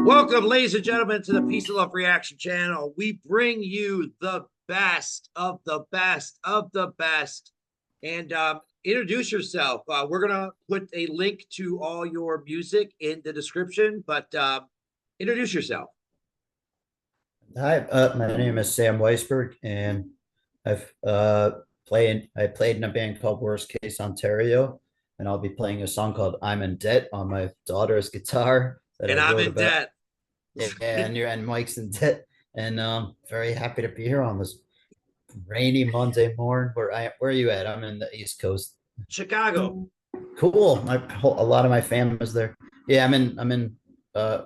Welcome, ladies and gentlemen, to the Peace and Love Reaction channel. We bring you the best of the best of the best. And introduce yourself. We're going to put a link to all your music in the description, but introduce yourself. Hi, my name is Sam Wiesberg, and I've I played in a band called Worst Case Ontario, and I'll be playing a song called "I'm in Debt" on my daughter's guitar that And I I'm wrote in about. debt. Yeah, and Mike's in debt, and very happy to be here on this rainy Monday morning. Where are you at? I'm in the East Coast. Chicago. Cool. A lot of my family's there. Yeah, I'm in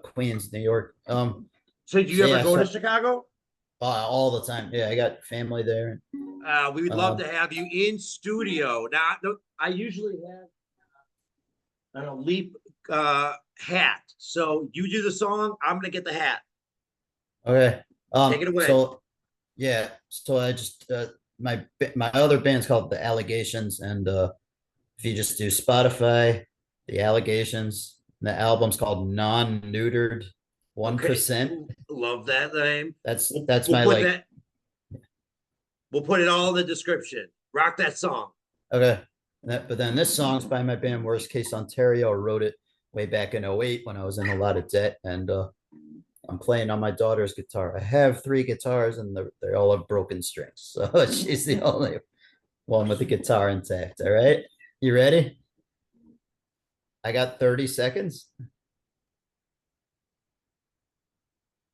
Queens, New York. So do you So ever yeah, go to so Chicago? all the time. Yeah, I got family there. We would love Um, to have you in studio. Now, I usually have an Alip hat. So you do the song, I'm going to get the hat. okay. Take it away. So yeah, so I just my other band's called The Allegations, and if you just do Spotify, The Allegations, the album's called Non-Neutered Okay. 1%. Love that name. That's We'll my put like. that. We'll put it all in the description. Rock that song. Okay. But then this song's by my band Worst Case Ontario. I wrote it way back in '08 when I was in a lot of debt, and I'm playing on my daughter's guitar. I have three guitars, and they all have broken strings, so she's the only one with the guitar intact. All right, you ready? I got 30 seconds.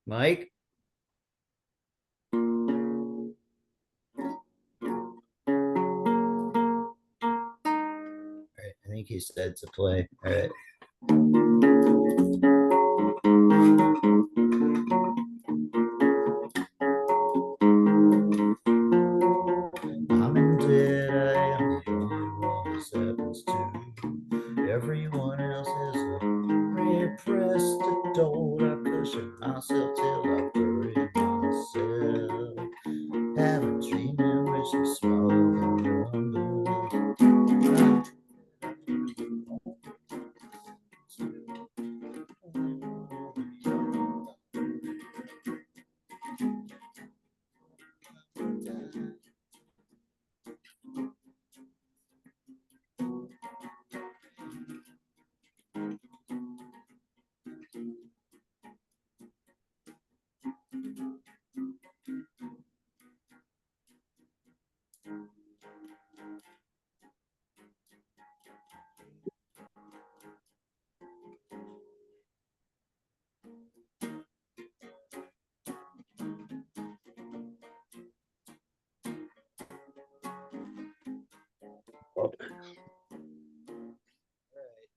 Mike? All right, I think he said to play. All right. I'm in debt, I am the only one this happens to. Everyone else is a repressed adult. I cushion myself till I bury myself. Have a dream in which I swallow the wonder.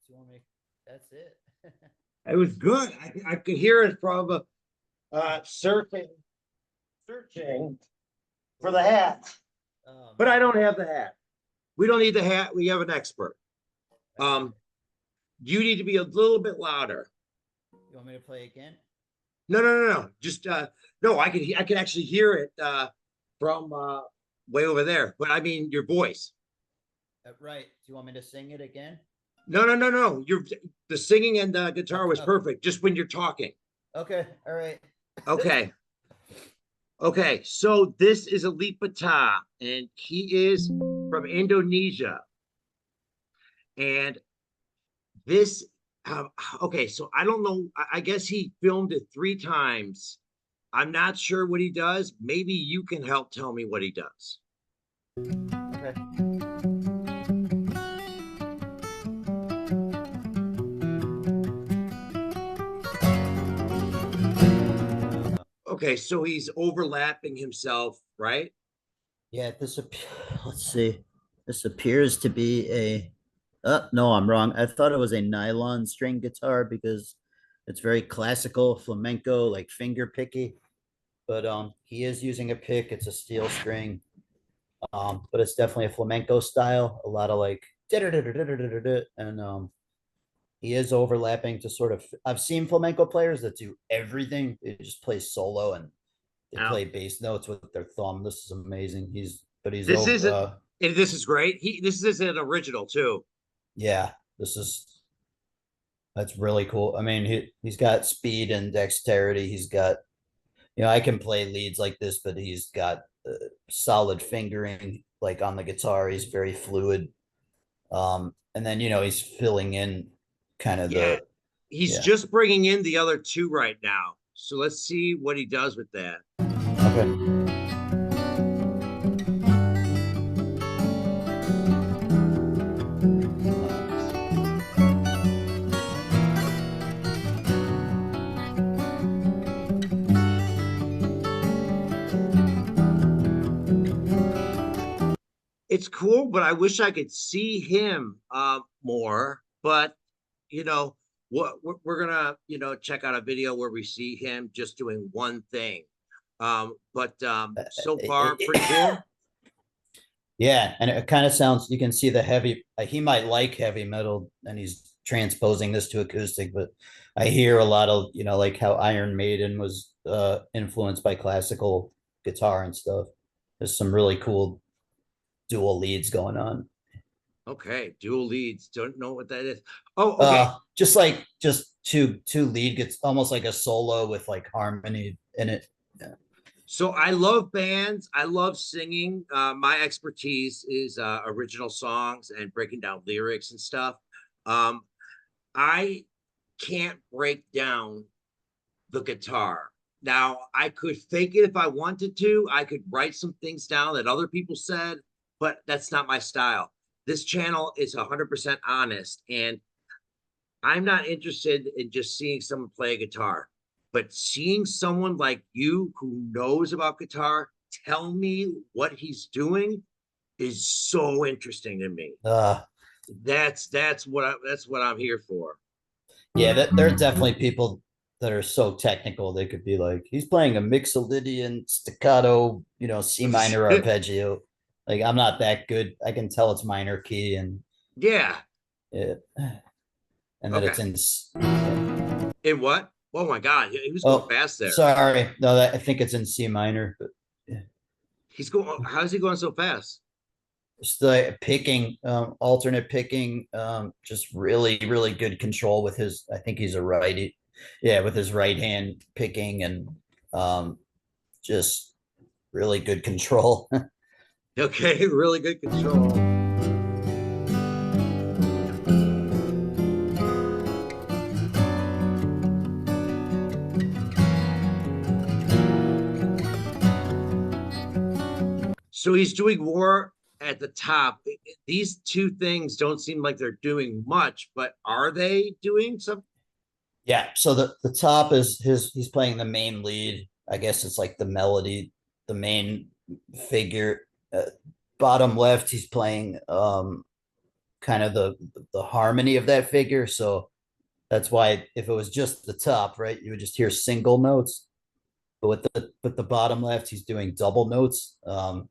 You want me? That's it. It was good. I could hear it from searching for the hat, but I don't have the hat. We don't need the hat. We have an expert. Um, you need to be a little bit louder. You want me to play again? No. Just no. I can actually hear it from way over there. But I mean your voice. Right. Do you want me to sing it again? No. The singing and the guitar was Okay. perfect. Just when you're talking. Okay. All right. Okay. Okay. So this is Alip Ba Ta, and he is from Indonesia. And this, okay. So I don't know. I guess he filmed it 3 times. I'm not sure what he does. Maybe you can help tell me what he does. Okay. Okay, so he's overlapping himself, right? Yeah, let's see. This appears to be a no, I'm wrong. I thought it was a nylon string guitar because it's very classical flamenco, like finger picky. But he is using a pick. It's a steel string. But it's definitely a flamenco style, a lot of like and he is overlapping to sort of. I've seen flamenco players that do everything. They just play solo and they Now, play bass notes with their thumb. This is amazing. He's this over. isn't, this is great. This is an original too. Yeah, this is. That's really cool. I mean, he's got speed and dexterity. He's got, I can play leads like this, but he's got solid fingering, like on the guitar. He's very fluid. And then he's filling in kind of Yeah, he's yeah. just bringing in the other two right now. So let's see what he does with that. Okay. It's cool, but I wish I could see him more. But you know, what we're gonna check out a video where we see him just doing one thing. But so far, pretty cool. Yeah, and it kind of sounds, you can see the heavy, he might like heavy metal and he's transposing this to acoustic, but I hear a lot of, like how Iron Maiden was influenced by classical guitar and stuff. There's some really cool dual leads going on. Okay, dual leads. Don't know what that is. Oh, okay. Just two lead gets almost like a solo with like harmony in it. Yeah. So I love bands. I love singing. My expertise is original songs and breaking down lyrics and stuff. Um, I can't break down the guitar. Now, I could fake it if I wanted to. I could write some things down that other people said, but that's not my style. This channel is 100% honest, and I'm not interested in just seeing someone play a guitar, but seeing someone like you who knows about guitar tell me what he's doing is so interesting to me. Uh, That's what I'm here for. yeah, there are definitely people that are so technical. They could be like, he's playing a Mixolydian staccato, C minor arpeggio. Like, I'm not that good. I can tell it's minor key and Yeah. it, and that it's Okay. in. In what? Oh my God, he was going Oh, fast there. sorry. No, I think it's in C minor, but yeah. He's going. How's he going so fast? Just the picking, alternate picking, just really, really good control with his. I think he's a righty. Yeah, with his right hand picking and just really good control. Okay, really good control. So he's doing more at the top. These two things don't seem like they're doing much, but are they doing something? Yeah. So the top is he's playing the main lead. I guess it's like the melody, the main figure. Bottom left, he's playing kind of the harmony of that figure. So that's why if it was just the top, right, you would just hear single notes. But with the bottom left, he's doing double notes,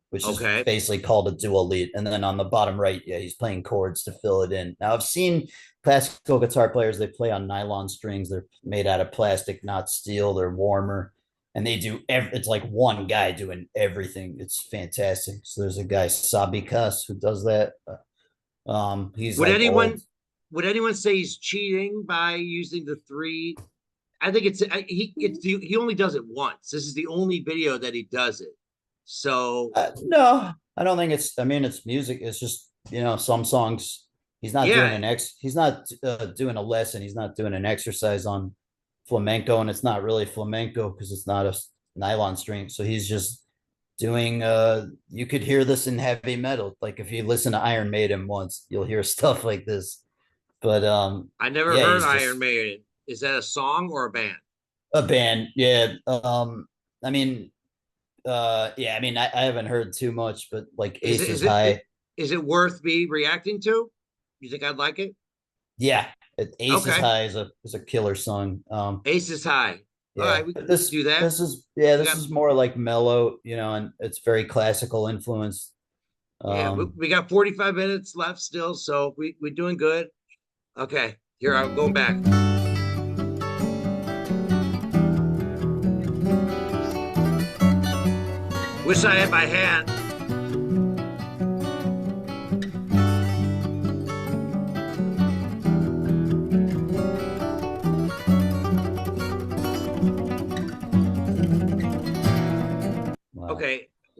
which is Okay. basically called a dual lead. And then on the bottom right, yeah, he's playing chords to fill it in. Now I've seen classical guitar players, they play on nylon strings. They're made out of plastic, not steel. They're warmer. And they do it's like one guy doing everything. It's fantastic. So there's a guy, Sabikas, who does that. He's Would like anyone old. would anyone say he's cheating by using the three? I think he only does it once. This is the only video that he does it. So No, I don't think it's. I mean, it's music. It's just some songs. yeah, He's not doing a lesson. He's not doing an exercise on flamenco, and it's not really flamenco because it's not a nylon string. So he's just doing. You could hear this in heavy metal. Like if you listen to Iron Maiden once, you'll hear stuff like this. But I never yeah, heard he's Iron just Maiden. Is that a song or a band? a band. Yeah. I mean, yeah, I mean, I haven't heard too much, but like Is it Aces is it High, is it worth me reacting to? You think I'd like it? yeah, Aces Okay. High is a killer song. Ace is high. All Yeah, right, we, but we can do that. We this got is more like mellow, and it's very classical influence. yeah, Um, we got 45 minutes left still, so we're doing good. Okay, here I'm going back. Wish I had my hat.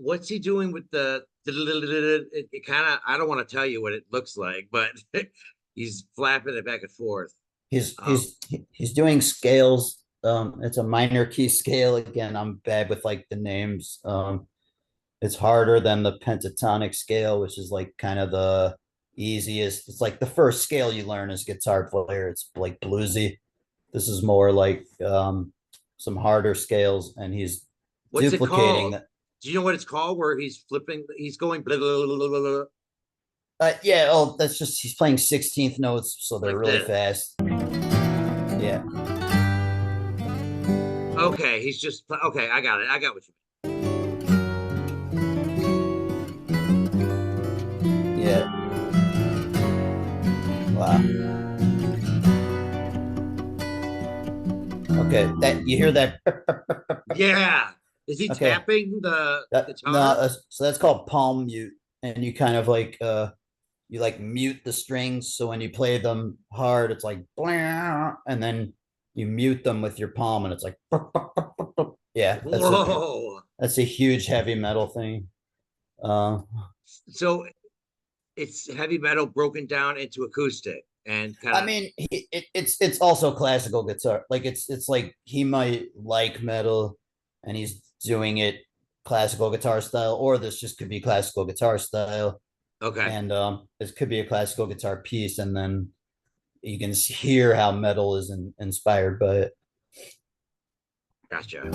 what's he doing with the it kind of, I don't want to tell you what it looks like, but he's flapping it back and forth. He's Um, he's he's doing scales. It's a minor key scale. Again, I'm bad with like the names. It's harder than the pentatonic scale, which is like kind of the easiest. It's like the first scale you learn as guitar player. It's like bluesy. This is more like some harder scales, and he's what's it duplicating called? that. Do you know what it's called? Where he's flipping, he's going blah, blah, blah, blah, blah, blah, Yeah, oh, that's just he's playing 16th notes, so they're like really this. fast. Yeah, Okay, he's just okay. I got it. I got what you yeah. Wow. Okay, that you hear that? mean. Yeah. Is he Okay, tapping the no, guitar? so that's called palm mute, and you kind of like you like mute the strings, so when you play them hard, it's like blah, and then you mute them with your palm, and it's like yeah, Whoa. that's a huge heavy metal thing. Uh, So it's heavy metal broken down into acoustic and kind I of mean, it's also classical guitar. Like it's like he might like metal, and he's doing it classical guitar style, or this just could be classical guitar style, okay. and this could be a classical guitar piece, and then you can hear how metal is inspired by it. Gotcha.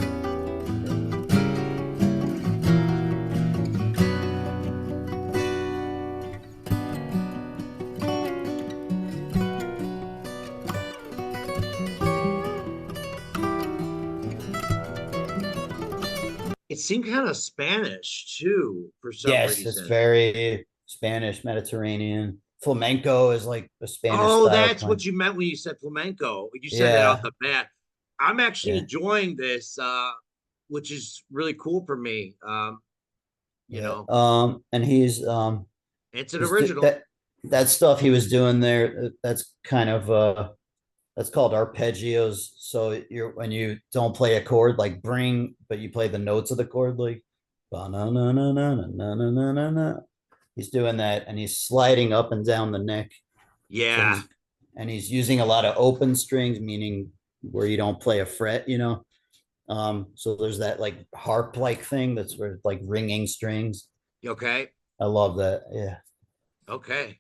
It seemed kind of Spanish too, for some Yes, it's reason. very Spanish, Mediterranean. Flamenco is like a Spanish Oh, style that's playing. what you meant when you said flamenco. You said it out Yeah, the bat. I'm actually yeah, enjoying this, which is really cool for me. You yeah. know, And it's an he's original. that stuff he was doing there. That's kind of that's called arpeggios. So you're when you don't play a chord like bring, but you play the notes of the chord like na na na na na na na na na. He's doing that, and he's sliding up and down the neck. So Yeah, he's using a lot of open strings, meaning where you don't play a fret, you know. So there's that like harp like thing that's where like ringing strings. okay, I love that. Yeah. okay.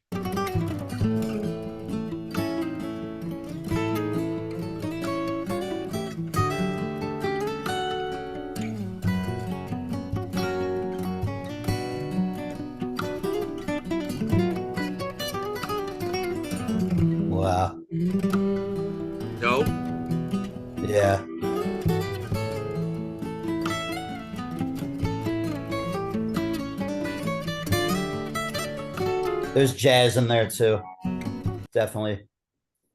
Wow. Dope. Yeah. There's jazz in there too. Definitely.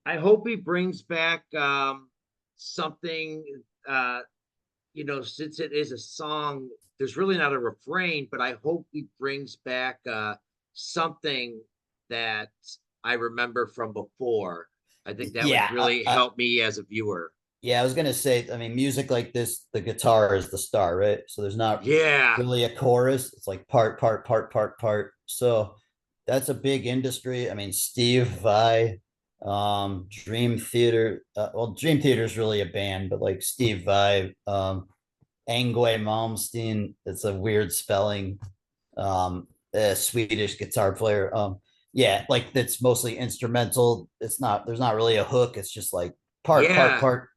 I hope he brings back something, uh, since it is a song, there's really not a refrain, but I hope he brings back something that I remember from before. I think that would Yeah. really help me as a viewer. Yeah, I was gonna say, I mean, music like this, the guitar is the star, right? So there's not Yeah, really a chorus. It's like part, part, part, part, part. So that's a big industry. I mean, Steve Vai, Dream Theater. Well, Dream Theater is really a band, but like Steve Vai, Angwe Malmsteen. It's a weird spelling. A Swedish guitar player. Yeah, like that's mostly instrumental. It's not. There's not really a hook. It's just like part, part, yeah. part.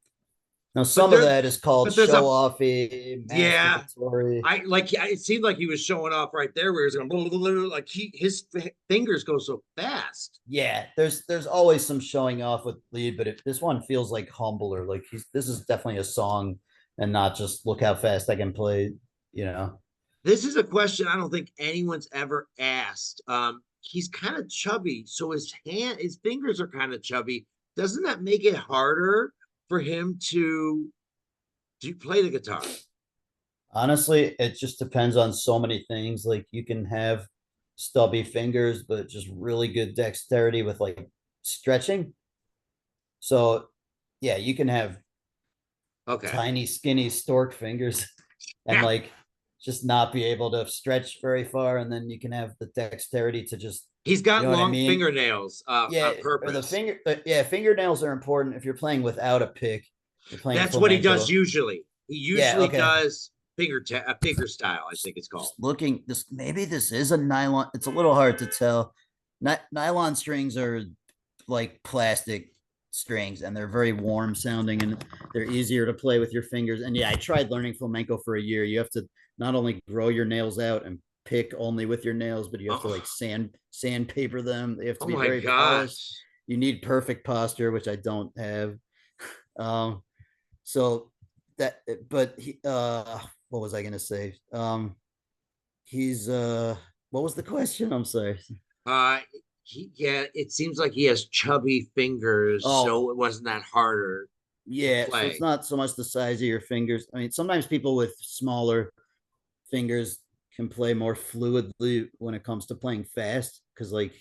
Now, But some of there, that is called but there's show a offy, yeah. masturbatory. I like. It seemed like he was showing off right there, where he was going blah, blah, blah, blah, like his fingers go so fast. Yeah, there's always some showing off with lead, but this one feels like humbler. Like this is definitely a song and not just look how fast I can play, you know. This is a question I don't think anyone's ever asked. He's kind of chubby, so his fingers are kind of chubby. Doesn't that make it harder for him to play the guitar? Honestly, it just depends on so many things. Like you can have stubby fingers, but just really good dexterity with like stretching. So yeah, you can have Okay. tiny, skinny stork fingers and Yeah. like just not be able to stretch very far, and then you can have the dexterity to just, He's you got know what I long mean? fingernails Yeah, on or purpose. yeah, fingernails are important if you're playing without a pick. You're playing That's what he does flamenco. usually. He Yeah, usually okay. does finger style, I think it's Just called. looking, this maybe this is a nylon. It's a little hard to tell. Nylon strings are like plastic strings, and they're very warm sounding, and they're easier to play with your fingers. And yeah, I tried learning flamenco for a year. You have to not only grow your nails out and pick only with your nails, but you have to like Oh, sandpaper them. They have to oh be my very polished. gosh. You need perfect posture, which I don't have. Um, so that, but what was I gonna say? He's what was the question? I'm sorry. Uh, yeah, it seems like he has chubby fingers, Oh, so it wasn't that harder to yeah, so it's play. not so much the size of your fingers. I mean, sometimes people with smaller fingers can play more fluidly when it comes to playing fast, because like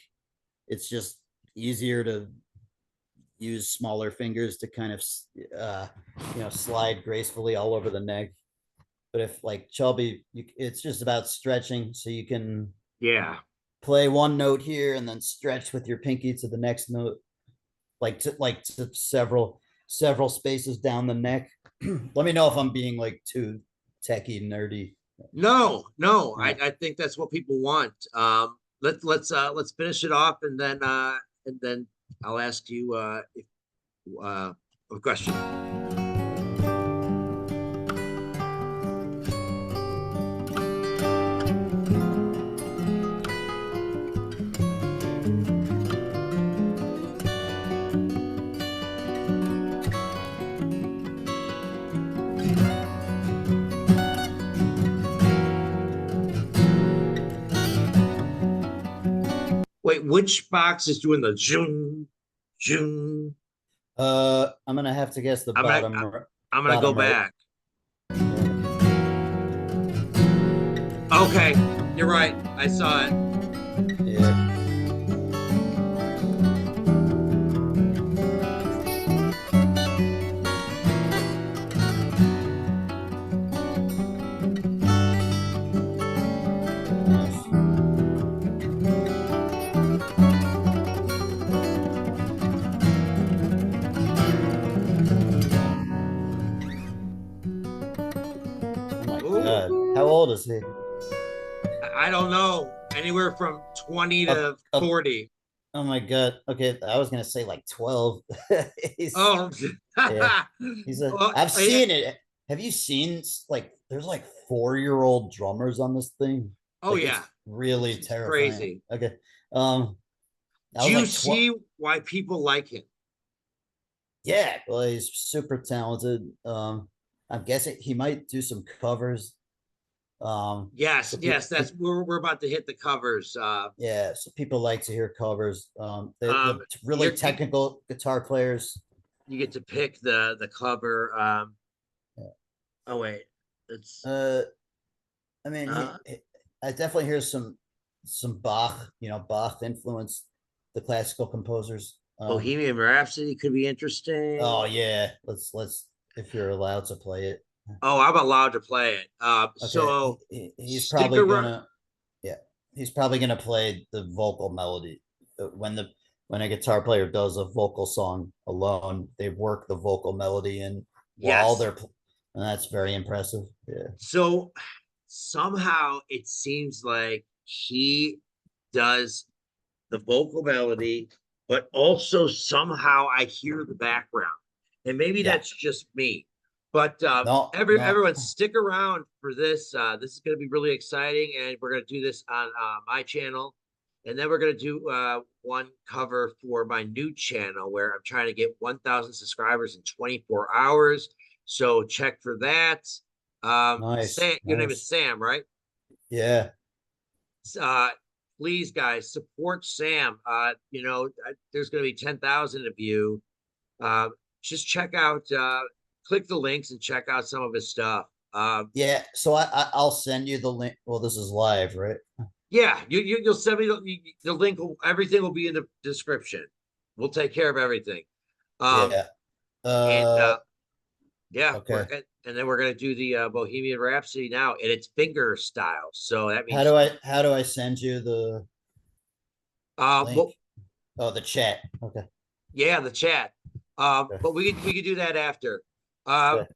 it's just easier to use smaller fingers to kind of uh slide gracefully all over the neck. But if like chubby, it's just about stretching, so you can Yeah. play one note here and then stretch with your pinky to the next note, like to several spaces down the neck. Let me know if I'm being like too techie nerdy. No, no, Yeah. I think that's what people want. Let's finish it off and then I'll ask you if a question. Wait, which box is doing the zoom, zoom? I'm gonna have to guess the I'm gonna I'm gonna go bottom right. back. Okay, you're right. I saw it. Yeah. Nice. Oh my god. Ooh, How old is he? I don't know. Anywhere from 20 Up, to up. 40. Oh my god. Okay, I was gonna say like 12. He's Oh, yeah. He's a well, I've yeah. seen it. Have you seen like there's like 4-year-old drummers on this thing? Oh Like it's yeah. really It's terrifying. crazy. Okay. Um I Do was you like 12. see why people like him? Yeah, well, he's super talented. I'm guessing he might do some covers. Yes, So yes, that's we're about to hit the covers. yeah, so people like to hear covers. Um, The really you're technical guitar players. you get to pick the cover. Yeah. Oh wait, it's Uh, I mean, uh I definitely hear some Bach, Bach influence the classical composers. Bohemian Rhapsody could be Oh interesting. yeah, let's if you're allowed to play it. Oh, I'm allowed to play it. Okay, So he's stick probably around. gonna yeah, he's probably gonna play the vocal melody. When a guitar player does a vocal song alone, they work the vocal melody in while Yes. and that's very impressive. Yeah, So somehow it seems like he does the vocal melody, but also somehow I hear the background. And maybe yeah. that's just me. But No, no, everyone stick around for this. This is going to be really exciting, and we're going to do this on my channel, and then we're going to do one cover for my new channel where I'm trying to get 1,000 subscribers in 24 hours. So check for that. nice, Sam, your name is nice. Sam, right? Yeah, uh Please guys support Sam. There's going to be 10,000 of you. uh just check out click the links and check out some of his stuff. yeah. So I'll send you the link. Well, this is live, right? Yeah, you'll send me the link. Everything will be in the description. We'll take care of everything. um Yeah. and Uh, Yeah, Okay. and then we're gonna do the Bohemian Rhapsody now, and it's finger style. So that How means do I send you the link? well, Oh, the chat. Okay. yeah, the chat. Okay. But we could do that after. Um, Okay.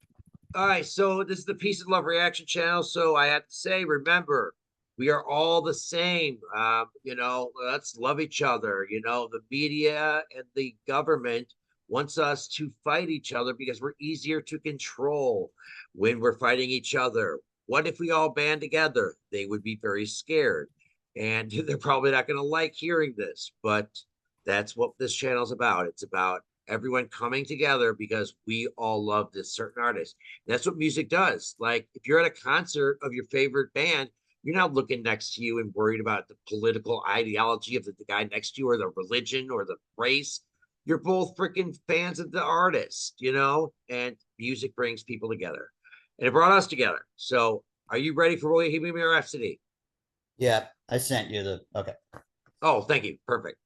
all right, so this is the Peace and Love Reaction channel. So I have to say, remember, we are all the same. Let's love each other. The media and the government wants us to fight each other because we're easier to control when we're fighting each other. What if we all band together? They would be very scared. And they're probably not going to like hearing this, but that's what this channel is about. It's about everyone coming together because we all love this certain artist. That's what music does. Like if you're at a concert of your favorite band, you're not looking next to you and worried about the political ideology of the guy next to you or the religion or the race. You're both freaking fans of the artist, and music brings people together. And it brought us together. So are you ready for Bohemian Rhapsody? Yeah, I sent you the okay. Oh, thank you. Perfect.